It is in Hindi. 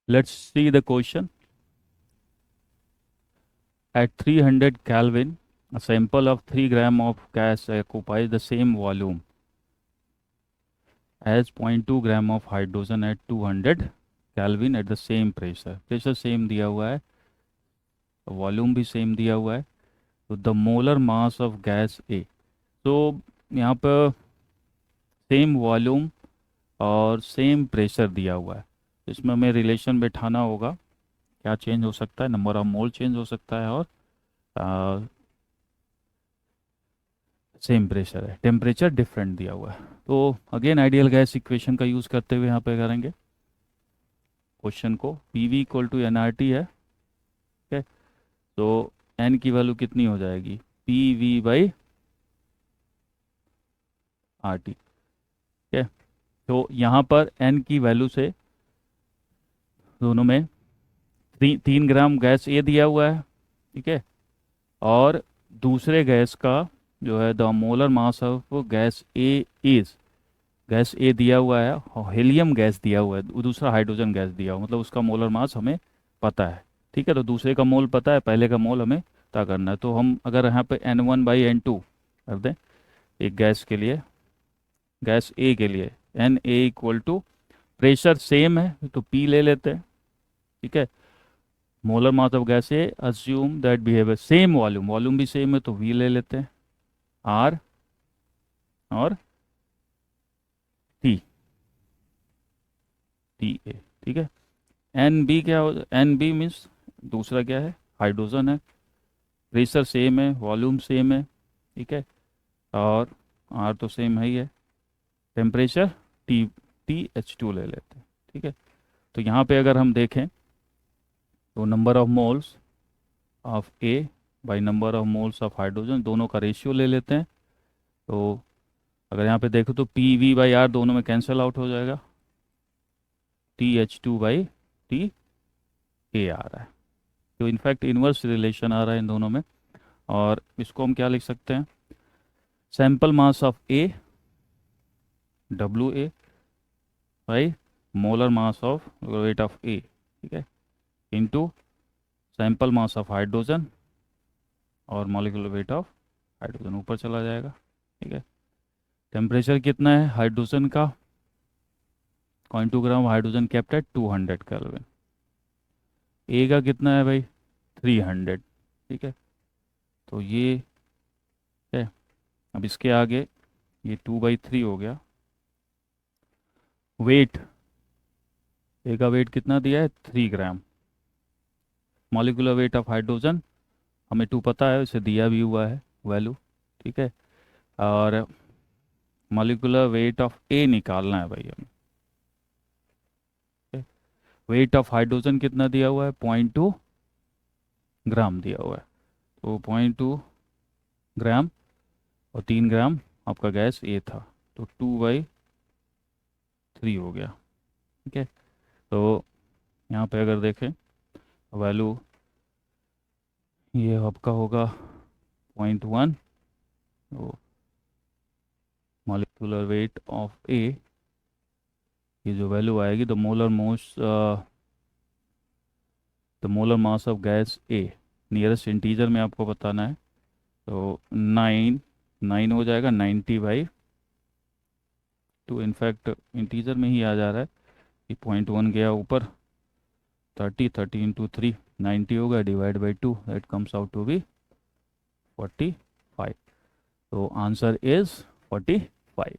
Let's see the question. At 300 Kelvin, a sample of 3 gram of gas occupies the same volume as 0.2 gram of hydrogen at 200 Kelvin at the same pressure. Pressure same दिया हुआ है, वॉल्यूम भी सेम दिया हुआ है. तो the molar mass of gas A. तो यहाँ पर सेम वॉल्यूम और सेम प्रेशर दिया हुआ है. इसमें हमें रिलेशन बैठाना होगा. क्या चेंज हो सकता है? नंबर ऑफ मोल चेंज हो सकता है और सेम प्रेशर है. टेम्परेचर डिफरेंट दिया हुआ है. तो अगेन आइडियल गैस इक्वेशन का यूज़ करते हुए यहाँ पे करेंगे क्वेश्चन को. P V equal to N R T है. ठीक है. तो एन की वैल्यू कितनी हो जाएगी? P V by R T. ठीक है. तो यहाँ पर एन की वैल्यू से दोनों में 3 ग्राम गैस ए दिया हुआ है. ठीक है. और दूसरे गैस का जो है the molar mass of gas A is, gas A दिया हुआ है, हीलियम गैस दिया हुआ है, दूसरा हाइड्रोजन गैस दिया हुआ, मतलब उसका मोलर मास हमें पता है. ठीक है. तो दूसरे का मोल पता है, पहले का मोल हमें पता करना है. तो हम अगर यहाँ पे N1/N2 कर दें एक गैस के लिए, गैस ए के लिए N A equal to, pressure same है तो पी ले लेते हैं. ठीक है. Molar mass of gas A, assume that behave same volume, volume भी सेम है तो वी ले लेते हैं, आर और टी, टी ए. ठीक है. एन बी क्या हो? एन बी मीन्स दूसरा क्या है? हाइड्रोजन है. प्रेशर सेम है, वॉल्यूम सेम है. ठीक है. और आर तो सेम है ही है. Temperature T, T H to ले लेते हैं. ठीक है. तो यहाँ पे अगर हम देखें तो number of moles of A by number of moles of hydrogen, दोनों का रेशियो ले लेते हैं. तो अगर यहाँ पे देखो तो पी वी बाई आर दोनों में कैंसिल आउट हो जाएगा. T H two by T A आ रहा है. तो इनफैक्ट इन्वर्स रिलेशन आ रहा है इन दोनों में. और इसको हम क्या लिख सकते हैं? Sample mass of A, W A, by molar mass of weight of A. ठीक है. Into sample mass of hydrogen और मॉलिक्यूलर वेट ऑफ हाइड्रोजन ऊपर चला जाएगा. ठीक है. टेम्परेचर कितना है हाइड्रोजन का? 0.2 gram hydrogen kept at 200 kelvin. A का कितना है भाई? 300. ठीक है. तो ये है. अब इसके आगे ये 2/3 हो गया. वेट, ए का वेट कितना दिया है? 3 ग्राम. मॉलिक्यूलर वेट ऑफ हाइड्रोजन हमें 2 पता है, इसे दिया भी हुआ है वैल्यू. ठीक है. और मॉलिक्यूलर वेट ऑफ ए निकालना है भाई हमें. वेट ऑफ हाइड्रोजन कितना दिया हुआ है? 0.2 ग्राम दिया हुआ है. तो 0.2 ग्राम और 3 ग्राम आपका गैस ए था, तो 2/3 हो गया. ठीक है. तो यहाँ पे अगर देखें वैल्यू ये आपका होगा 0.1. तो मॉलिक्यूलर वेट ऑफ ए, ये जो वैल्यू आएगी the molar mass of gas A, nearest integer में आपको बताना है. तो 9 हो जाएगा 90/2. इनफैक्ट इंटीजर में ही आ जा रहा है कि 0.1 गया ऊपर, 30 इंटू 3 90 होगा, divide by 2 that comes out to be 45. तो आंसर इज 45.